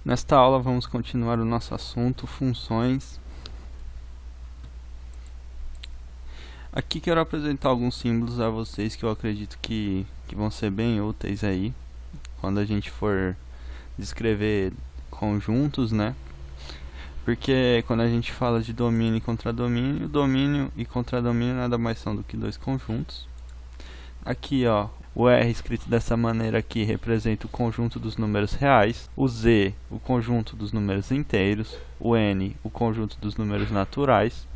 Nesta aula vamos continuar o nosso assunto, funções. Aqui quero apresentar alguns símbolos a vocês que eu acredito que vão ser bem úteis aí, quando a gente for descrever conjuntos, né? Porque quando a gente fala de domínio e contradomínio, domínio e contradomínio nada mais são do que dois conjuntos. Aqui, ó, o R escrito dessa maneira aqui representa o conjunto dos números reais, o Z, o conjunto dos números inteiros, o N, o conjunto dos números naturais,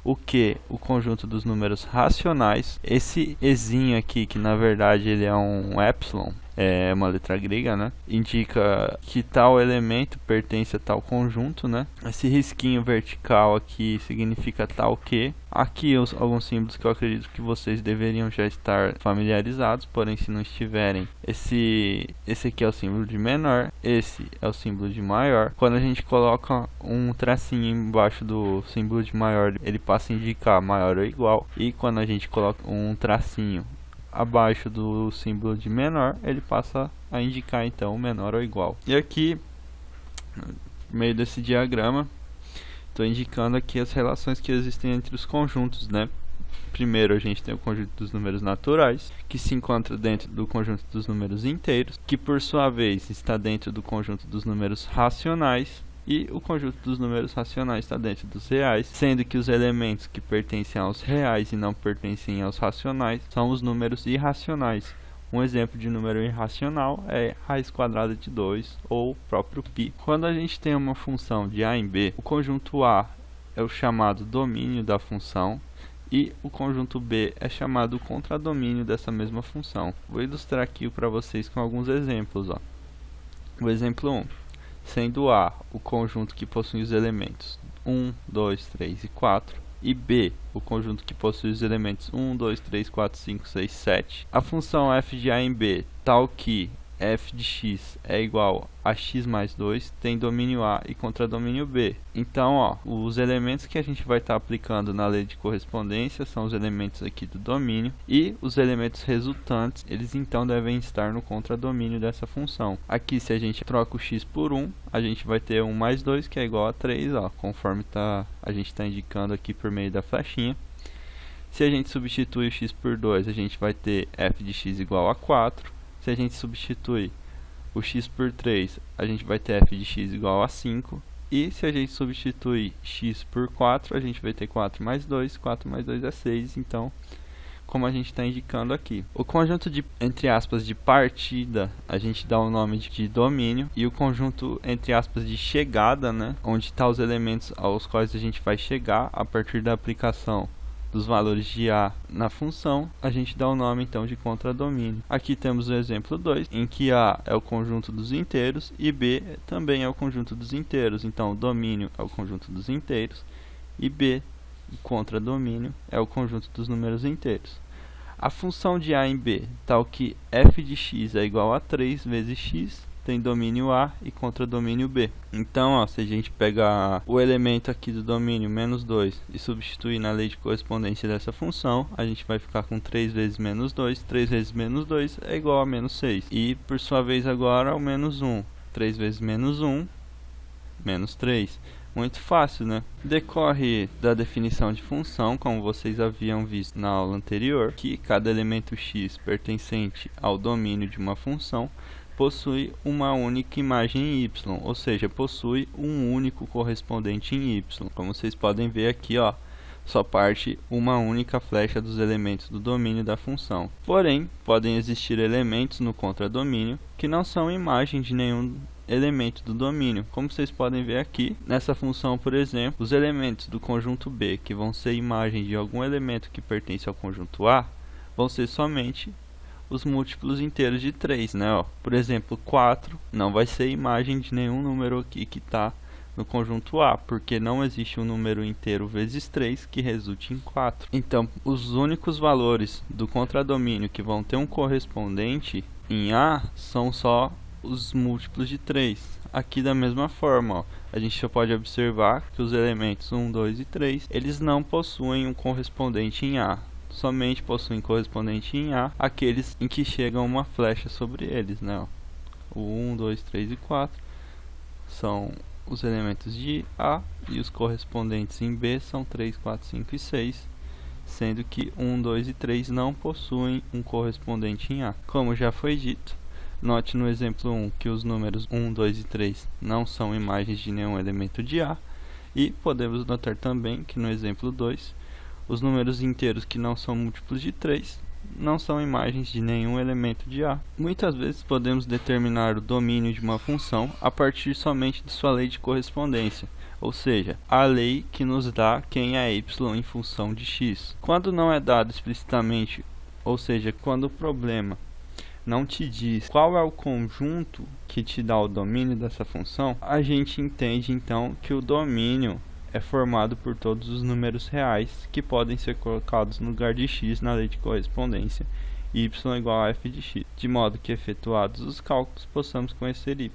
o Q, o conjunto dos números racionais. Esse Ezinho aqui, que na verdade ele é um epsilon, é uma letra grega, né? Indica que tal elemento pertence a tal conjunto, né? Esse risquinho vertical aqui significa tal que. Aqui alguns símbolos que eu acredito que vocês deveriam já estar familiarizados, porém se não estiverem, esse aqui é o símbolo de menor, esse é o símbolo de maior. Quando a gente coloca um tracinho embaixo do símbolo de maior, ele passa a indicar maior ou igual, e quando a gente coloca um tracinho abaixo do símbolo de menor, ele passa a indicar então menor ou igual. E aqui, no meio desse diagrama, estou indicando aqui as relações que existem entre os conjuntos, né? Primeiro a gente tem o conjunto dos números naturais, que se encontra dentro do conjunto dos números inteiros, que por sua vez está dentro do conjunto dos números racionais, e o conjunto dos números racionais está dentro dos reais, sendo que os elementos que pertencem aos reais e não pertencem aos racionais são os números irracionais. Um exemplo de número irracional é raiz quadrada de 2 ou o próprio π. Quando a gente tem uma função de a em b, o conjunto A é o chamado domínio da função e o conjunto B é chamado contradomínio dessa mesma função. Vou ilustrar aqui para vocês com alguns exemplos. Ó. O exemplo 1. Sendo A o conjunto que possui os elementos 1, 2, 3 e 4, e B o conjunto que possui os elementos 1, 2, 3, 4, 5, 6, 7, a função f de A em B, tal que f de x é igual a x mais 2, tem domínio A e contradomínio B. Então, ó, os elementos que a gente vai estar aplicando na lei de correspondência são os elementos aqui do domínio, e os elementos resultantes, eles então devem estar no contradomínio dessa função. Aqui, se a gente troca o x por 1, a gente vai ter 1 mais 2, que é igual a 3, ó, conforme a gente está indicando aqui por meio da flechinha. Se a gente substitui o x por 2, a gente vai ter f de x igual a 4. Se a gente substitui o x por 3, a gente vai ter f de x igual a 5. E se a gente substituir x por 4, a gente vai ter 4 mais 2. 4 mais 2 é 6. Então, como a gente está indicando aqui. O conjunto de, entre aspas, de partida, a gente dá o nome de domínio. E o conjunto, entre aspas, de chegada, né, onde estão os elementos aos quais a gente vai chegar a partir da aplicação dos valores de A na função, a gente dá o nome então de contradomínio. Aqui temos o exemplo 2, em que A é o conjunto dos inteiros e B também é o conjunto dos inteiros. Então, o domínio é o conjunto dos inteiros e B, o contradomínio, é o conjunto dos números inteiros. A função de A em B, tal que f de x é igual a 3 vezes x, tem domínio A e contradomínio B. Então, ó, se a gente pegar o elemento aqui do domínio, menos 2, e substituir na lei de correspondência dessa função, a gente vai ficar com 3 vezes menos 2. 3 vezes menos 2 é igual a menos 6. E, por sua vez, agora, o menos 1. 3 vezes menos 1, menos 3. Muito fácil, né? Decorre da definição de função, como vocês haviam visto na aula anterior, que cada elemento x pertencente ao domínio de uma função possui uma única imagem em y, ou seja, possui um único correspondente em y. Como vocês podem ver aqui, ó, só parte uma única flecha dos elementos do domínio da função. Porém, podem existir elementos no contradomínio que não são imagem de nenhum elemento do domínio. Como vocês podem ver aqui, nessa função, por exemplo, os elementos do conjunto B, que vão ser imagem de algum elemento que pertence ao conjunto A, vão ser somente os múltiplos inteiros de 3, né? Ó, por exemplo, 4 não vai ser imagem de nenhum número aqui que está no conjunto A, porque não existe um número inteiro vezes 3 que resulte em 4. Então, os únicos valores do contradomínio que vão ter um correspondente em A são só os múltiplos de 3. Aqui da mesma forma, ó, a gente já pode observar que os elementos 1, 2 e 3, eles não possuem um correspondente em A. Somente possuem correspondente em A aqueles em que chega uma flecha sobre eles, né? Ó. O 1, 2, 3 e 4 são os elementos de A e os correspondentes em B são 3, 4, 5 e 6, sendo que 1, 2 e 3 não possuem um correspondente em A. Como já foi dito, note no exemplo 1 que os números 1, 2 e 3 não são imagens de nenhum elemento de A, e podemos notar também que no exemplo 2, os números inteiros que não são múltiplos de 3 não são imagens de nenhum elemento de A. Muitas vezes podemos determinar o domínio de uma função a partir somente de sua lei de correspondência, ou seja, a lei que nos dá quem é y em função de x. Quando não é dado explicitamente, ou seja, quando o problema não te diz qual é o conjunto que te dá o domínio dessa função, a gente entende então que o domínio é formado por todos os números reais que podem ser colocados no lugar de x na lei de correspondência y igual a f de x, de modo que, efetuados os cálculos, possamos conhecer y.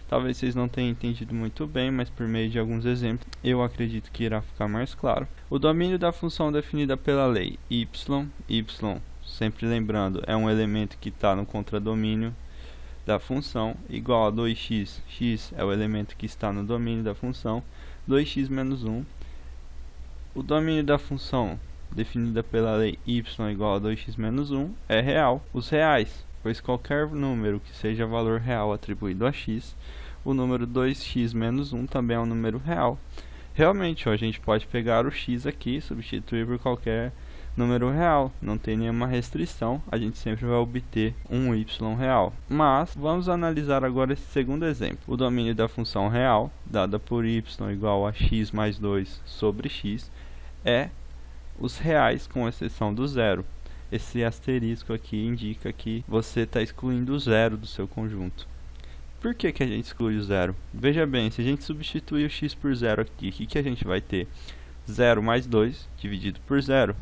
Talvez vocês não tenham entendido muito bem, mas por meio de alguns exemplos eu acredito que irá ficar mais claro. O domínio da função definida pela lei y, sempre lembrando, é um elemento que está no contradomínio da função, igual a 2x, x é o elemento que está no domínio da função, 2x menos 1. O domínio da função definida pela lei y igual a 2x menos 1 é real. Os reais, pois qualquer número que seja valor real atribuído a x, o número 2x menos 1 também é um número real. Realmente, a gente pode pegar o x aqui e substituir por qualquer número real, não tem nenhuma restrição, a gente sempre vai obter um y real. Mas vamos analisar agora esse segundo exemplo. O domínio da função real, dada por y igual a x mais 2 sobre x, é os reais com exceção do zero. Esse asterisco aqui indica que você está excluindo o zero do seu conjunto. Por que a gente exclui o zero? Veja bem, se a gente substituir o x por zero aqui, o que a gente vai ter? 0 mais 2 dividido por zero.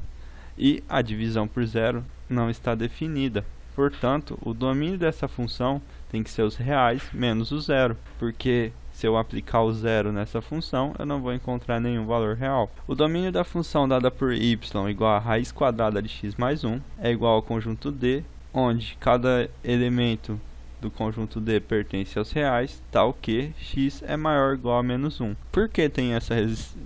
E a divisão por zero não está definida. Portanto, o domínio dessa função tem que ser os reais menos o zero, porque se eu aplicar o zero nessa função, eu não vou encontrar nenhum valor real. O domínio da função dada por y igual a raiz quadrada de x mais 1 é igual ao conjunto D, onde cada elemento do conjunto D pertence aos reais, tal que x é maior ou igual a menos 1. Por que tem essa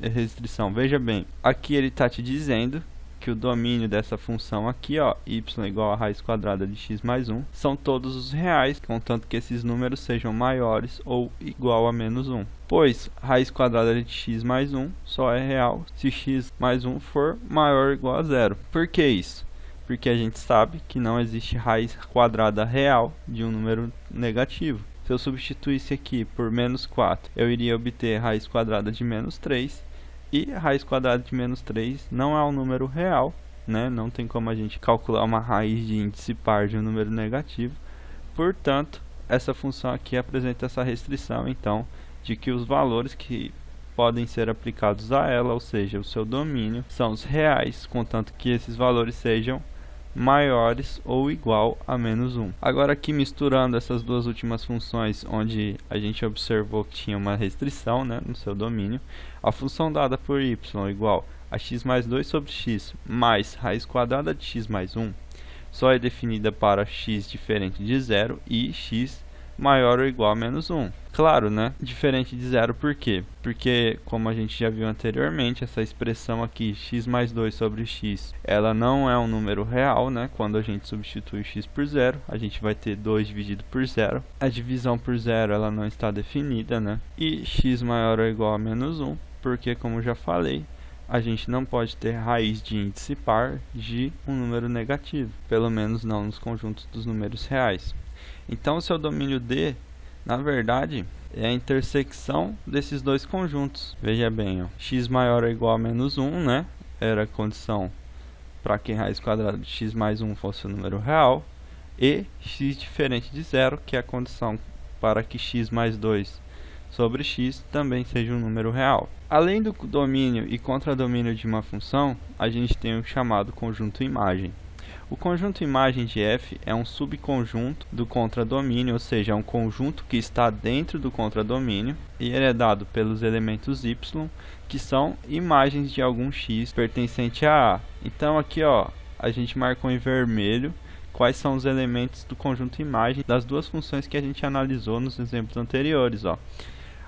restrição? Veja bem, aqui ele está te dizendo que o domínio dessa função aqui, ó, y igual a raiz quadrada de x mais 1, são todos os reais, contanto que esses números sejam maiores ou igual a menos 1. Pois raiz quadrada de x mais 1 só é real se x mais 1 for maior ou igual a zero. Por que isso? Porque a gente sabe que não existe raiz quadrada real de um número negativo. Se eu substituísse aqui por menos 4, eu iria obter raiz quadrada de menos 3, e a raiz quadrada de menos 3 não é um número real, né? Não tem como a gente calcular uma raiz de índice par de um número negativo. Portanto, essa função aqui apresenta essa restrição, então, de que os valores que podem ser aplicados a ela, ou seja, o seu domínio, são os reais, contanto que esses valores sejam maiores ou igual a menos 1. Agora aqui misturando essas duas últimas funções, onde a gente observou que tinha uma restrição, né, no seu domínio, a função dada por y igual a x mais 2 sobre x mais raiz quadrada de x mais 1 só é definida para x diferente de zero e x maior ou igual a menos 1. Claro, né? Diferente de zero, por quê? Porque, como a gente já viu anteriormente, essa expressão aqui, x mais 2 sobre x, ela não é um número real, né? Quando a gente substitui x por zero, a gente vai ter 2 dividido por zero. A divisão por zero, ela não está definida, né? E x maior ou igual a menos 1, porque, como já falei, a gente não pode ter raiz de índice par de um número negativo, pelo menos não nos conjuntos dos números reais. Então, o seu domínio D, na verdade, é a intersecção desses dois conjuntos. Veja bem, ó, x maior ou igual a menos 1, né? Era a condição para que raiz quadrada de x mais 1 fosse um número real. E x diferente de zero, que é a condição para que x mais 2 sobre x também seja um número real. Além do domínio e contradomínio de uma função, a gente tem o chamado conjunto imagem. O conjunto imagem de f é um subconjunto do contradomínio, ou seja, é um conjunto que está dentro do contradomínio, e ele é dado pelos elementos y, que são imagens de algum x pertencente a A. Então aqui, ó, a gente marcou em vermelho quais são os elementos do conjunto imagem das duas funções que a gente analisou nos exemplos anteriores, ó.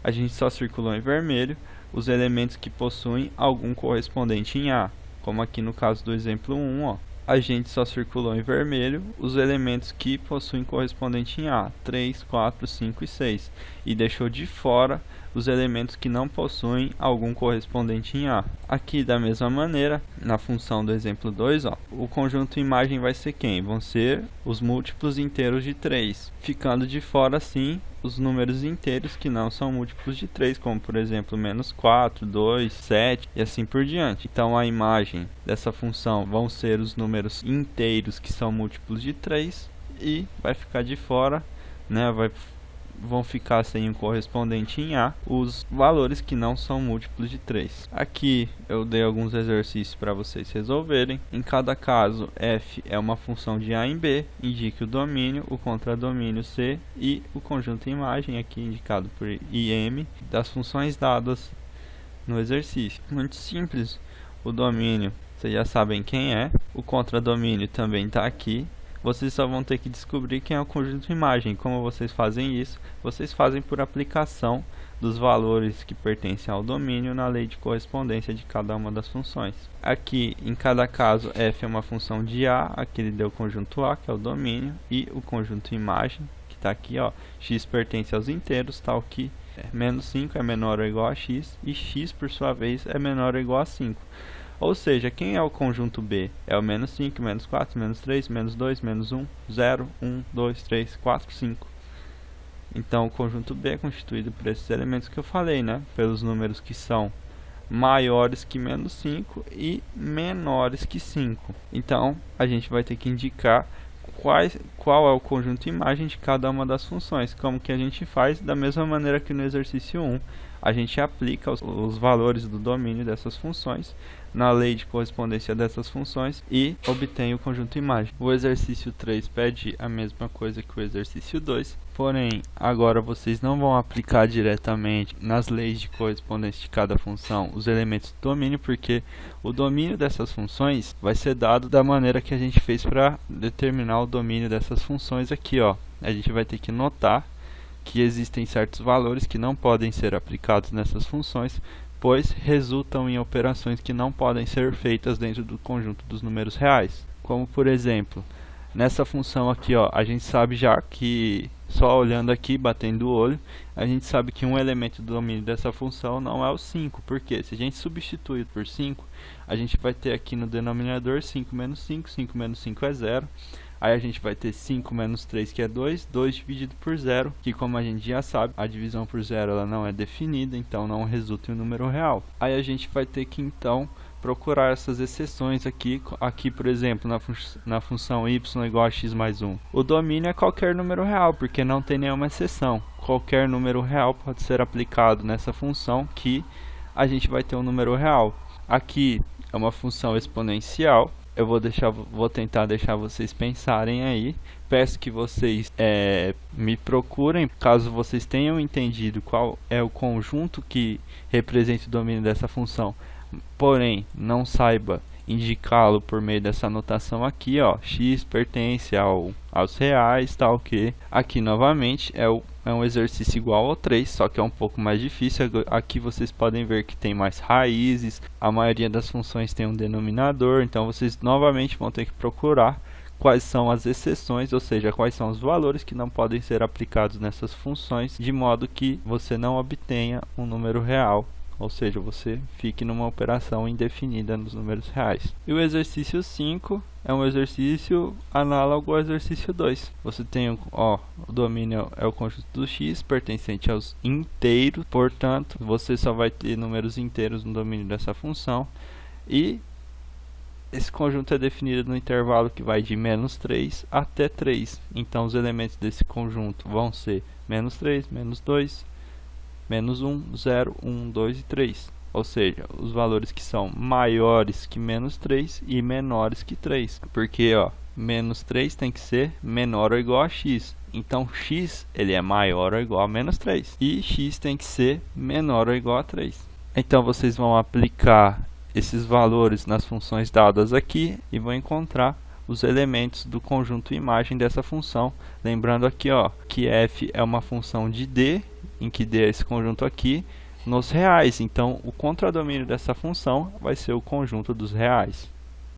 A gente só circulou em vermelho os elementos que possuem algum correspondente em A, como aqui no caso do exemplo 1, ó. A gente só circulou em vermelho os elementos que possuem correspondente em A, 3, 4, 5 e 6, e deixou de fora os elementos que não possuem algum correspondente em A. Aqui, da mesma maneira, na função do exemplo 2, ó, o conjunto imagem vai ser quem? Vão ser os múltiplos inteiros de 3, ficando de fora, sim, os números inteiros que não são múltiplos de 3, como por exemplo menos 4, 2, 7 e assim por diante. Então a imagem dessa função vão ser os números inteiros que são múltiplos de 3 e vai ficar de fora, né, vão ficar sem o correspondente em A, os valores que não são múltiplos de 3. Aqui eu dei alguns exercícios para vocês resolverem. Em cada caso, f é uma função de A em B, indique o domínio, o contradomínio C e o conjunto imagem, aqui indicado por IM, das funções dadas no exercício. Muito simples, o domínio, vocês já sabem quem é, o contradomínio também está aqui. Vocês só vão ter que descobrir quem é o conjunto imagem. Como vocês fazem isso? Vocês fazem por aplicação dos valores que pertencem ao domínio na lei de correspondência de cada uma das funções. Aqui, em cada caso, f é uma função de A, aqui ele deu o conjunto A, que é o domínio, e o conjunto imagem, que está aqui, ó, x pertence aos inteiros, tal que menos 5 é menor ou igual a x, e x, por sua vez, é menor ou igual a 5. Ou seja, quem é o conjunto B? É o menos 5, menos 4, menos 3, menos 2, menos 1, 0, 1, 2, 3, 4, 5. Então, o conjunto B é constituído por esses elementos que eu falei, né? Pelos números que são maiores que menos 5 e menores que 5. Então, a gente vai ter que indicar qual é o conjunto imagem de cada uma das funções. Como que a gente faz? Da mesma maneira que no exercício 1, a gente aplica os valores do domínio dessas funções na lei de correspondência dessas funções e obtém o conjunto imagem. O exercício 3 pede a mesma coisa que o exercício 2, porém agora vocês não vão aplicar diretamente nas leis de correspondência de cada função os elementos do domínio, porque o domínio dessas funções vai ser dado da maneira que a gente fez para determinar o domínio dessas funções aqui, ó. A gente vai ter que notar que existem certos valores que não podem ser aplicados nessas funções, pois resultam em operações que não podem ser feitas dentro do conjunto dos números reais. Como por exemplo, nessa função aqui, ó, a gente sabe já que, só olhando aqui, batendo o olho, a gente sabe que um elemento do domínio dessa função não é o 5, porque se a gente substituir por 5, a gente vai ter aqui no denominador 5 menos 5, 5 menos 5 é 0. Aí a gente vai ter 5 menos 3, que é 2, 2 dividido por 0, que como a gente já sabe, a divisão por 0 ela não é definida, então não resulta em um número real. Aí a gente vai ter que então procurar essas exceções aqui, por exemplo, na função y igual a x mais 1. O domínio é qualquer número real, porque não tem nenhuma exceção. Qualquer número real pode ser aplicado nessa função que a gente vai ter um número real. Aqui é uma função exponencial. Eu vou tentar deixar vocês pensarem aí. Peço que vocês me procurem, caso vocês tenham entendido qual é o conjunto que representa o domínio dessa função, porém não saiba indicá-lo por meio dessa anotação aqui, ó, x pertence aos reais, tal que aqui novamente é um exercício igual ao 3, só que é um pouco mais difícil. Aqui vocês podem ver que tem mais raízes, a maioria das funções tem um denominador, então vocês novamente vão ter que procurar quais são as exceções, ou seja, quais são os valores que não podem ser aplicados nessas funções, de modo que você não obtenha um número real, ou seja, você fique numa operação indefinida nos números reais. E o exercício 5 é um exercício análogo ao exercício 2. Você tem, o domínio é o conjunto do x pertencente aos inteiros, portanto, você só vai ter números inteiros no domínio dessa função. E esse conjunto é definido no intervalo que vai de menos 3 até 3. Então, os elementos desse conjunto vão ser menos 3, menos 2, menos 1, 0, 1, 2 e 3. Ou seja, os valores que são maiores que menos 3 e menores que 3. Porque, ó, menos 3 tem que ser menor ou igual a x. Então, x ele é maior ou igual a menos 3. E x tem que ser menor ou igual a 3. Então, vocês vão aplicar esses valores nas funções dadas aqui e vão encontrar os elementos do conjunto imagem dessa função. Lembrando aqui, ó, que f é uma função de d, em que d é esse conjunto aqui, nos reais. Então, o contradomínio dessa função vai ser o conjunto dos reais.